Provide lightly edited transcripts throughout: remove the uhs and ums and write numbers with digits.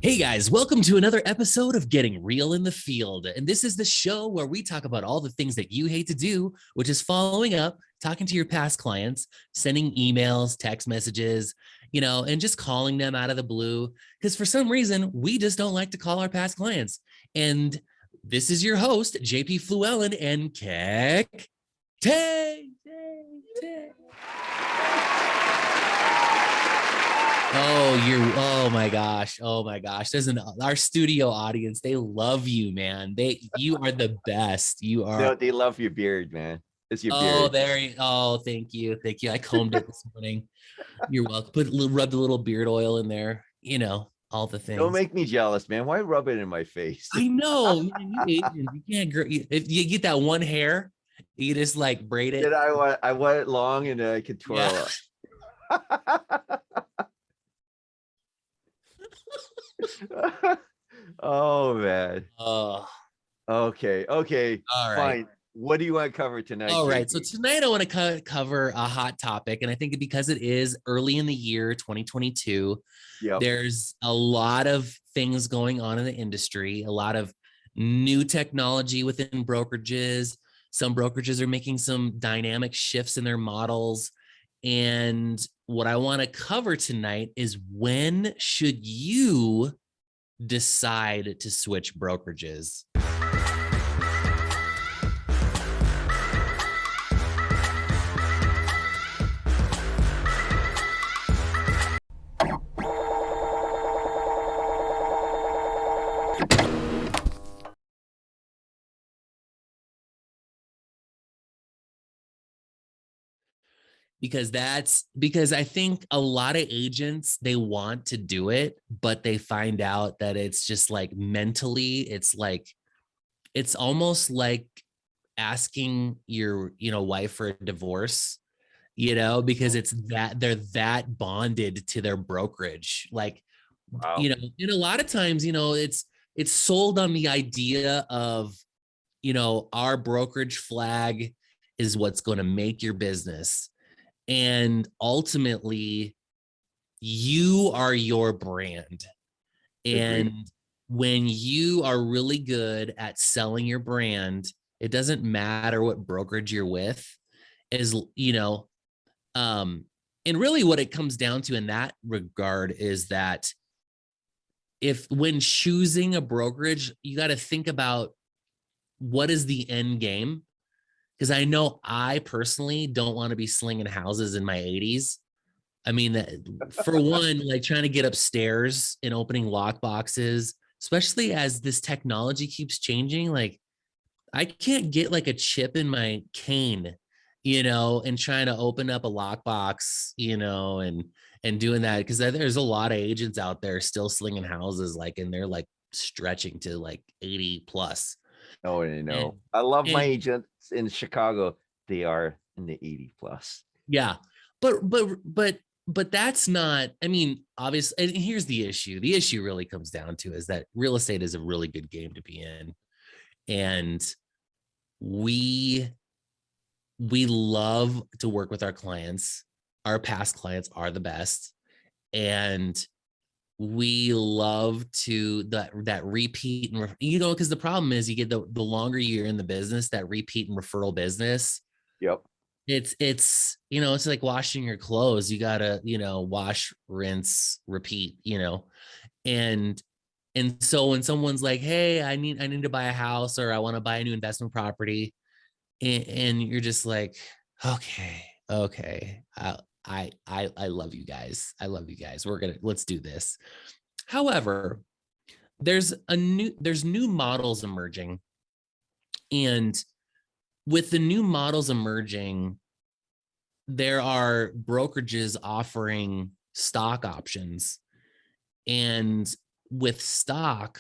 Hey guys, welcome to another episode of Getting Real in the Field. And this is the show where we talk about all the things that you hate to do, which is following up, talking to your past clients, sending emails, text messages, and just calling them out of the blue. Because for some reason, we just don't like to call our past clients. And this is your host, JP Fluellen and Keck Tay. Oh my gosh. Oh my gosh. Our studio audience, they love you, man. You are the best. You are. No, they love your beard, man. It's your Oh, beard. there you. Oh, thank you. Thank you. I combed it this morning. You're welcome. Rubbed a little beard oil in there, all the Don't things. make me jealous, man. Why rub it in my face? I know. You Asians, you can't if you get that one hair, you just like braid it. Did I want it long and I could Yeah. twirl it. Oh man. Oh, Okay. all right. Fine. What do you want to cover tonight, All right. So JP? tonight I want to cover a hot topic. And I think because it is early in the year 2022, Yep. there's a lot of things going on in the industry, a lot of new technology within brokerages. Some brokerages are making some dynamic shifts in their models. And what I want to cover tonight is when should you decide to switch brokerages? Because I think a lot of agents, they want to do it, but they find out that it's just like mentally, it's almost like asking your wife for a divorce, because it's that they're that bonded to their brokerage. Like, Wow. and a lot of times, it's sold on the idea of, our brokerage flag is what's going to make your business. And ultimately, you are your brand. And Agreed. when you are really good at selling your brand, it doesn't matter what brokerage you're with, is, um, and really what it comes down to in that regard is that if when choosing a brokerage, you got to think about what is the end game. Because I know I personally don't want to be slinging houses in my 80s. I mean, for one, like trying to get upstairs and opening lock boxes, especially as this technology keeps changing. Like, I can't get like a chip in my cane, and trying to open up a lockbox, and doing that, because there's a lot of agents out there still slinging houses, like, and they're like stretching to like 80 plus. Oh, I And know. I love my and agents in Chicago. They are in the 80 plus. yeah, but that's not, I mean, obviously, and here's the issue. The issue really comes down to is that real estate is a really good game to be in. And we we love to work with our clients. Our past clients are the best. And we love to that repeat and because the problem is you get the longer you're in the business, that repeat and referral business, Yep. it's it's like washing your clothes. You gotta wash, rinse, repeat, and so when someone's like, hey, I need to buy a house, or I want to buy a new investment property, and you're just like, okay, I love you guys, let's do this. However, there's new models emerging, and with the new models emerging, there are brokerages offering stock options. And with stock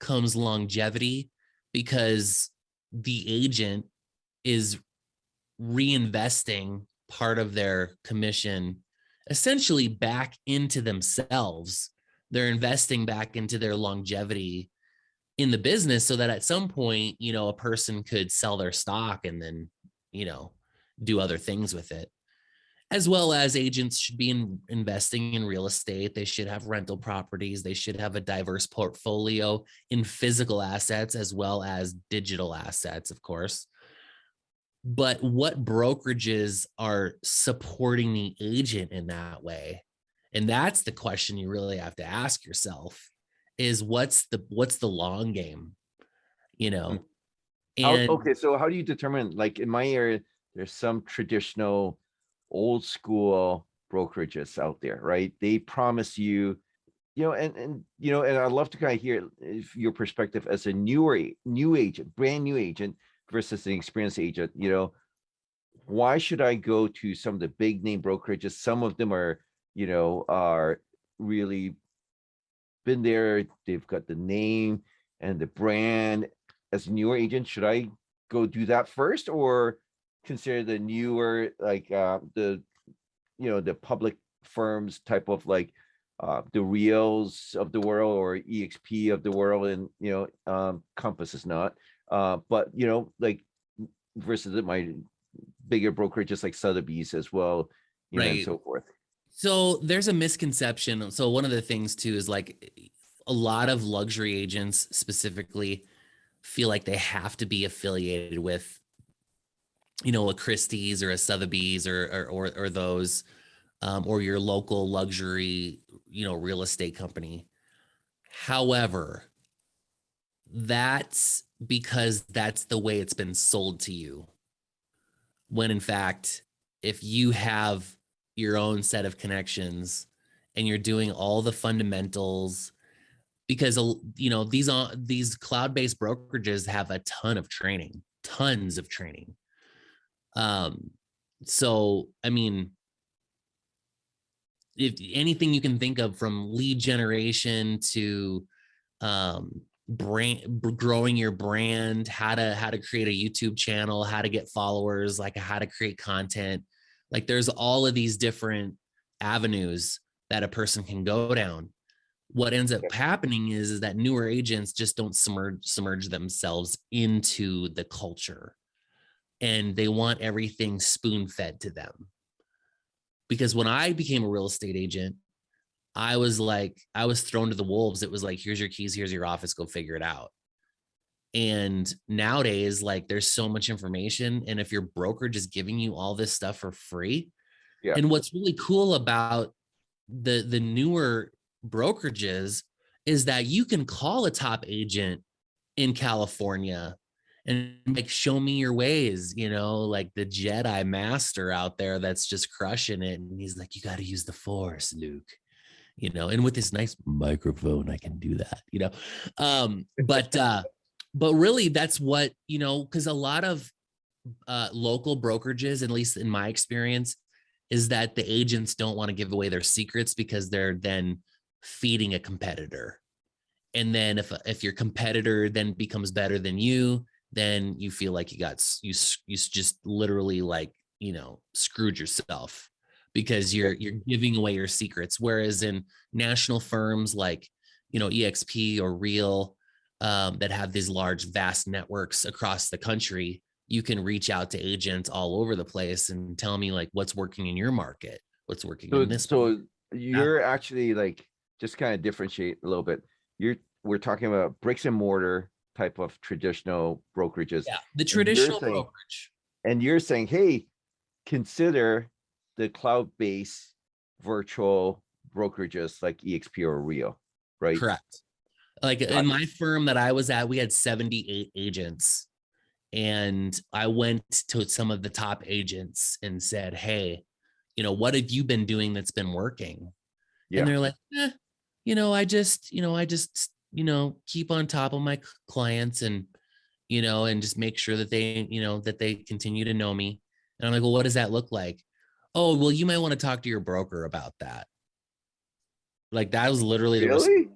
comes longevity, because the agent is reinvesting part of their commission essentially back into themselves. They're investing back into their longevity in the business, so that at some point, a person could sell their stock and then, do other things with it. as well as agents should be investing in real estate. They should have rental properties. They should have a diverse portfolio in physical assets as well as digital assets, of course. But what brokerages are supporting the agent in that way? And that's the question you really have to ask yourself, is what's the long game, you know? And Okay, so how do you determine, like in my area, there's some traditional old school brokerages out there, right? They promise you, and I'd love to kind of hear if your perspective as a new agent, brand new agent versus an experienced agent, why should I go to some of the big name brokerages? Some of them are really been there. They've got the name and the brand. As a newer agent, should I go do that first, or consider the newer, like the public firms type of, like the Reals of the world or EXP of the world, and Compass is not, but like versus my bigger brokerages like Sotheby's as well, and right. so forth. So there's a misconception. So one of the things too is like a lot of luxury agents specifically feel like they have to be affiliated with, a Christie's or a Sotheby's or those, or your local luxury, real estate company. However, that's because that's the way it's been sold to you. When in fact, if you have your own set of connections and you're doing all the fundamentals, because these cloud-based brokerages have a ton of training, tons of training. So I mean, if anything you can think of, from lead generation to growing your brand, how to create a YouTube channel, how to get followers, like how to create content, like there's all of these different avenues that a person can go down. What ends up happening is that newer agents just don't submerge themselves into the culture, and they want everything spoon fed to them. Because when I became a real estate agent, I was thrown to the wolves. It was like, here's your keys, here's your office, go figure it out. And nowadays, like, there's so much information, and if your brokerage is giving you all this stuff for free, Yeah. and what's really cool about the newer brokerages is that you can call a top agent in California and like, show me your ways, like the Jedi master out there that's just crushing it. And he's like, you got to use the force, Luke, and with this nice microphone, I can do that, but really that's what, because a lot of local brokerages, at least in my experience, is that the agents don't want to give away their secrets because they're then feeding a competitor. And then if your competitor then becomes better than you, then you feel like you just literally, like, screwed yourself because you're giving away your secrets. Whereas in national firms like, EXP or Real, that have these large, vast networks across the country, you can reach out to agents all over the place and tell me, like, what's working in your market, what's working in this. So you're actually, like, just kind of differentiate a little bit. We're talking about bricks and mortar type of traditional brokerages. Yeah, the traditional brokerage. And you're saying, hey, consider the cloud-based virtual brokerages like EXP or Real, right? Correct. Like in my firm that I was at, we had 78 agents. And I went to some of the top agents and said, hey, what have you been doing that's been working? Yeah. And they're like, I just keep on top of my clients and, and just make sure that they continue to know me. And I'm like, well, what does that look like? Oh, well, you might want to talk to your broker about that. Like, that was literally the really?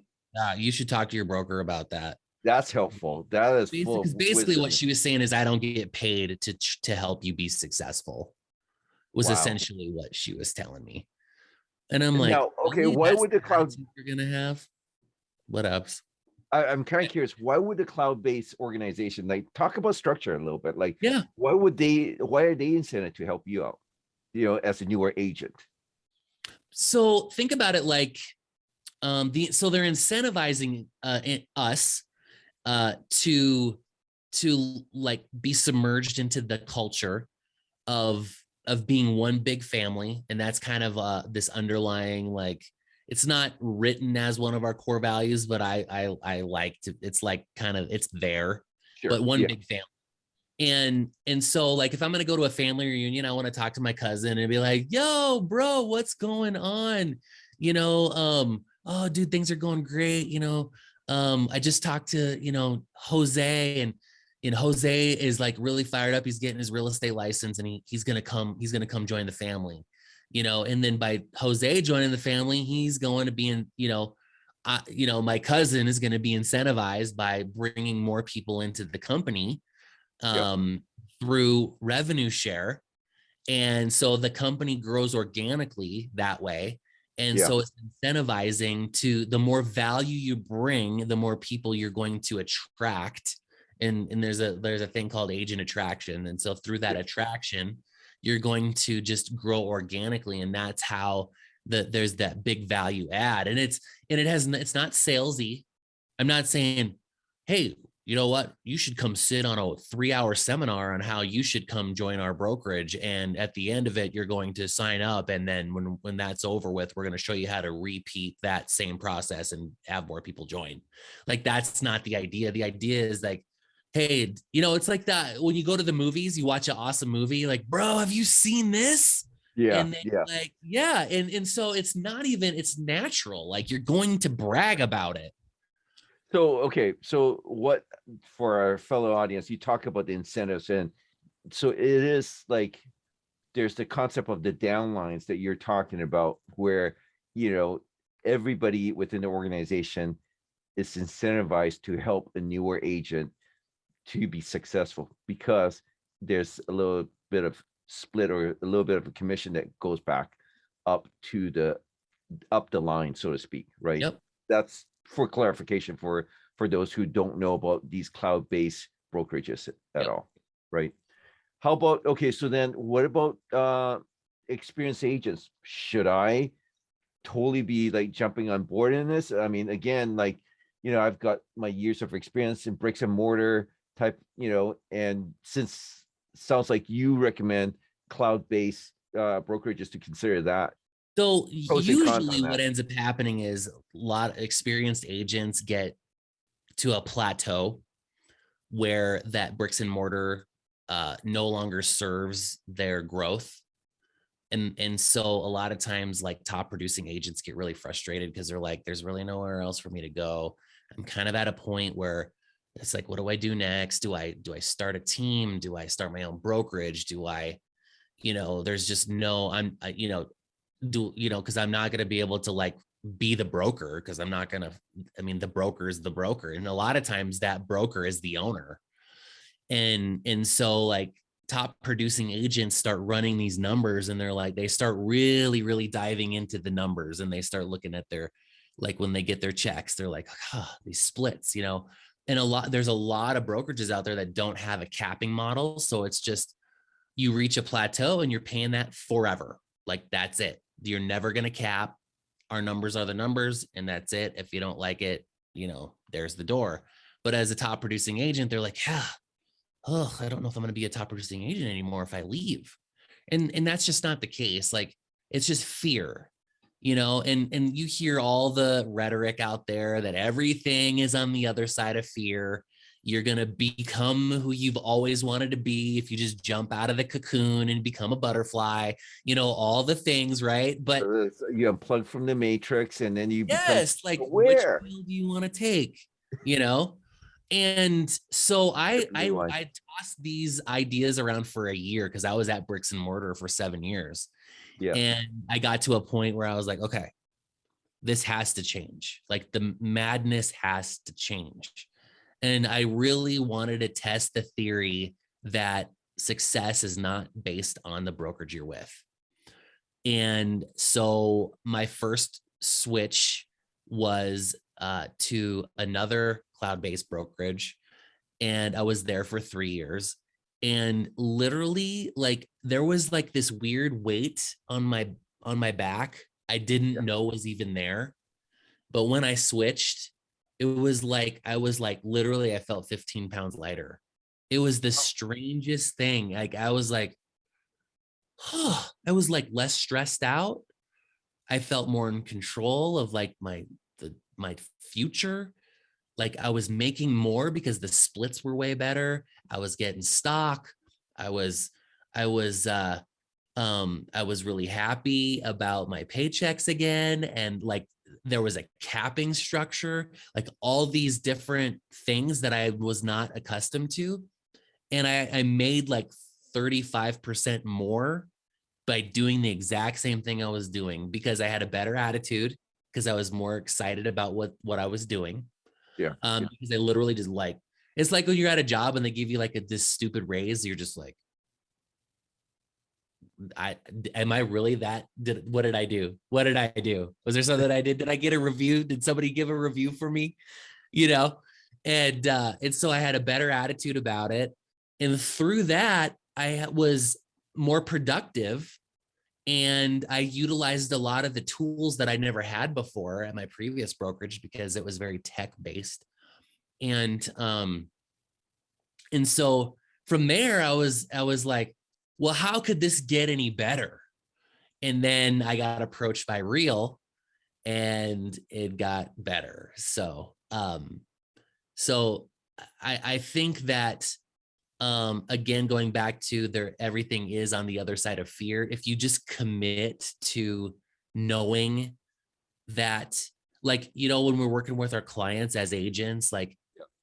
You should talk to your broker about that. That's helpful. That is basically what she was saying is, I don't get paid to help you be successful, was essentially what she was telling me. And I'm like, now, okay, why would the cloud you're gonna have? What else? I'm kind of curious, why would the cloud-based organization, like, talk about structure a little bit? Like, yeah, why are they incented to help you out? as a newer agent? So think about it like so they're incentivizing us to like be submerged into the culture of being one big family, and that's kind of this underlying, like, it's not written as one of our core values, but I like to, it's like kind of, it's there, Sure. but one Yeah. big family. And so like if I'm gonna go to a family reunion, I want to talk to my cousin and be like, yo, bro, what's going on? Oh dude, things are going great. I just talked to, Jose, and Jose is like really fired up. He's getting his real estate license, and he's gonna come join the family. And then by Jose joining the family, he's going to be in, my cousin is going to be incentivized by bringing more people into the company Yep. through revenue share. And so the company grows organically that way. And Yeah. so it's incentivizing to, the more value you bring, the more people you're going to attract. And there's a thing called agent attraction. And so through that attraction, you're going to just grow organically. And that's how there's that big value add. And it's not salesy. I'm not saying, hey, you know what? You should come sit on a 3-hour seminar on how you should come join our brokerage. And at the end of it, you're going to sign up. And then when that's over with, we're going to show you how to repeat that same process and have more people join. Like, that's not the idea. The idea is like, hey, it's like that when you go to the movies, you watch an awesome movie, like, bro, have you seen this? Yeah. And then Yeah. like, yeah. And so it's not even, it's natural. Like, you're going to brag about it. So, okay. So what, for our fellow audience, you talk about the incentives, and so it is like, there's the concept of the downlines that you're talking about, where, everybody within the organization is incentivized to help a newer agent to be successful, because there's a little bit of split, or a little bit of a commission that goes back up to up the line, so to speak, right? Yep. That's for clarification for those who don't know about these cloud-based brokerages at Yep. all, right? How about, okay, so then what about experienced agents? Should I totally be like jumping on board in this? I mean, again, like, I've got my years of experience in bricks and mortar type, and since sounds like you recommend cloud-based brokerages, to consider that. So Pros and cons on usually what that. ends up happening is a lot of experienced agents get to a plateau where that bricks and mortar no longer serves their growth. And so a lot of times, like, top producing agents get really frustrated because they're like, there's really nowhere else for me to go. I'm kind of at a point where it's like, what do I do next? Do I start a team? Do I start my own brokerage? Do I, there's just no, because I'm not going to be able to like be the broker, because I'm not going to, the broker is the broker. And a lot of times that broker is the owner. And so like top producing agents start running these numbers, and they're like, they start really, really diving into the numbers, and they start looking at their, like when they get their checks, they're like, these splits, and there's a lot of brokerages out there that don't have a capping model. So it's just, you reach a plateau and you're paying that forever. Like, that's it. You're never going to cap. Our numbers are the numbers, and that's it. If you don't like it, there's the door. But as a top producing agent, they're like, I don't know if I'm going to be a top producing agent anymore if I leave. And that's just not the case. Like, it's just fear, and you hear all the rhetoric out there that everything is on the other side of fear. You're going to become who you've always wanted to be if you just jump out of the cocoon and become a butterfly, all the things, right? But You unplug from the matrix, and then you become yes, like, which aware. pill do you want to take? You know? And so New line. I tossed these ideas around for a year because I was at bricks and mortar for 7 years. Yeah. And I got to a point where I was like, okay, this has to change. Like, the madness has to change. And I really wanted to test the theory that success is not based on the brokerage you're with. And so my first switch was to another cloud-based brokerage. And I was there for 3 years. And literally, like, there was like this weird weight on my back I didn't Yeah. know was even there. But when I switched, it was like I was like literally I felt 15 pounds lighter. It was the strangest thing. Like I was like, oh, I was like less stressed out. I felt more in control of like my future. Like I was making more because the splits were way better. I was getting stock. I was I was I was really happy about my paychecks again, and like there was a capping structure, like all these different things that I was not accustomed to. And I made like 35% more by doing the exact same thing I was doing because I had a better attitude, because I was more excited about what I was doing. Yeah. Because I literally just like, it's like when you're at a job and they give you like this stupid raise, you're just like, I am I really that what did I do? What did I do? Was there something I did? Did I get a review? Did somebody give a review for me? You know? And so I had a better attitude about it. And through that, I was more productive, and I utilized a lot of the tools that I never had before at my previous brokerage because it was very tech based. And so from there I was like, well, how could this get any better? And then I got approached by Real, and it got better. So I think that, again, going back to there, everything is on the other side of fear. If you just commit to knowing that, like, when we're working with our clients as agents, like,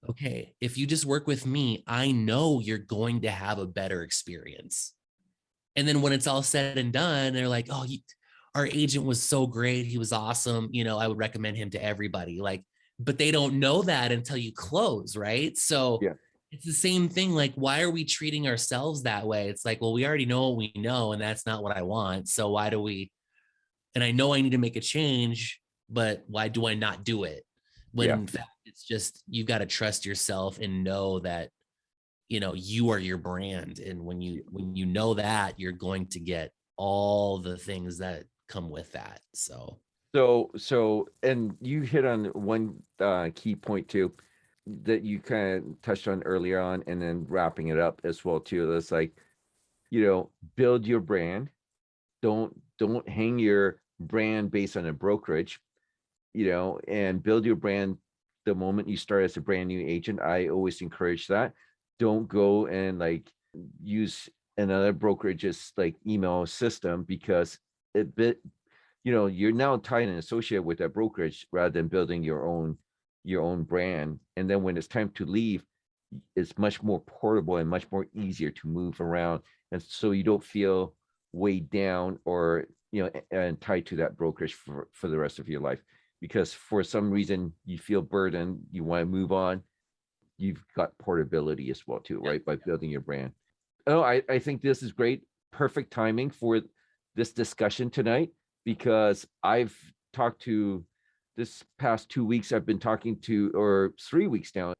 okay, if you just work with me, I know you're going to have a better experience. And then when it's all said and done, they're like, oh, our agent was so great. He was awesome. I would recommend him to everybody. Like, but they don't know that until you close, right? So Yeah. it's the same thing. Like, why are we treating ourselves that way? It's like, well, we already know what we know, and that's not what I want. So why do we? And I know I need to make a change, but why do I not do it? When Yeah. in fact, it's just, you've got to trust yourself and know that you are your brand, and when you know that, you're going to get all the things that come with that. So, and you hit on one key point too, that you kind of touched on earlier on, and then wrapping it up as well too. That's like, build your brand. Don't hang your brand based on a brokerage, and build your brand the moment you start as a brand new agent. I always encourage that. Don't go and like use another brokerage's like email system, because you're now tied and associated with that brokerage rather than building your own brand. And then when it's time to leave, it's much more portable and much more easier to move around, and so you don't feel weighed down or and tied to that brokerage for the rest of your life, because for some reason you feel burdened, you want to move on. You've got portability as well too, right? By building your brand. Oh, I think this is great. Perfect timing for this discussion tonight, because I've talked to this past 2 weeks, I've been talking to, or 3 weeks now.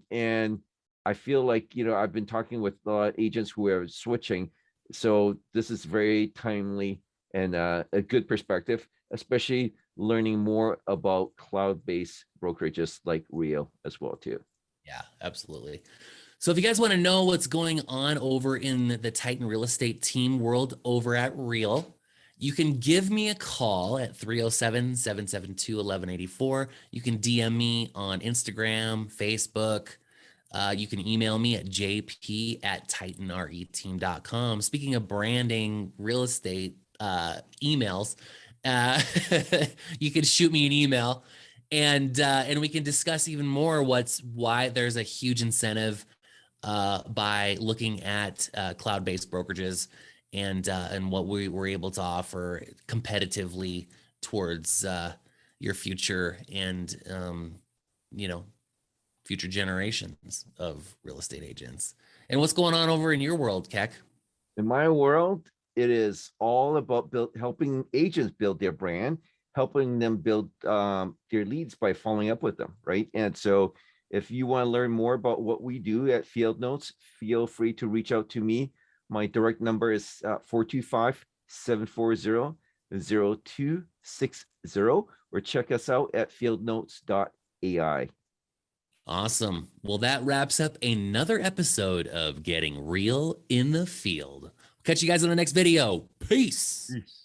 And I feel like, I've been talking with a lot of agents who are switching. So this is very timely and a good perspective, especially learning more about cloud-based brokerages like Rio as well too. Yeah, absolutely. So if you guys want to know what's going on over in the Titan real estate team world over at Real, you can give me a call at 307-772-1184. You can DM me on Instagram, Facebook. You can email me at jp@titanreteam.com. Speaking of branding real estate emails, uh, you can shoot me an email, and we can discuss even more why there's a huge incentive by looking at cloud-based brokerages, and what we were able to offer competitively towards your future, and you know future generations of real estate agents. And what's going on over in your world, Keck? In my world, it is all about helping agents build their brand, helping them build their leads by following up with them, right? And so If you want to learn more about what we do at Fieldnotes, feel free to reach out to me. My direct number is 425-740-0260, or check us out at fieldnotes.ai. Awesome. Well, that wraps up another episode of Getting Real in the Field. Catch you guys on the next video. Peace. Peace.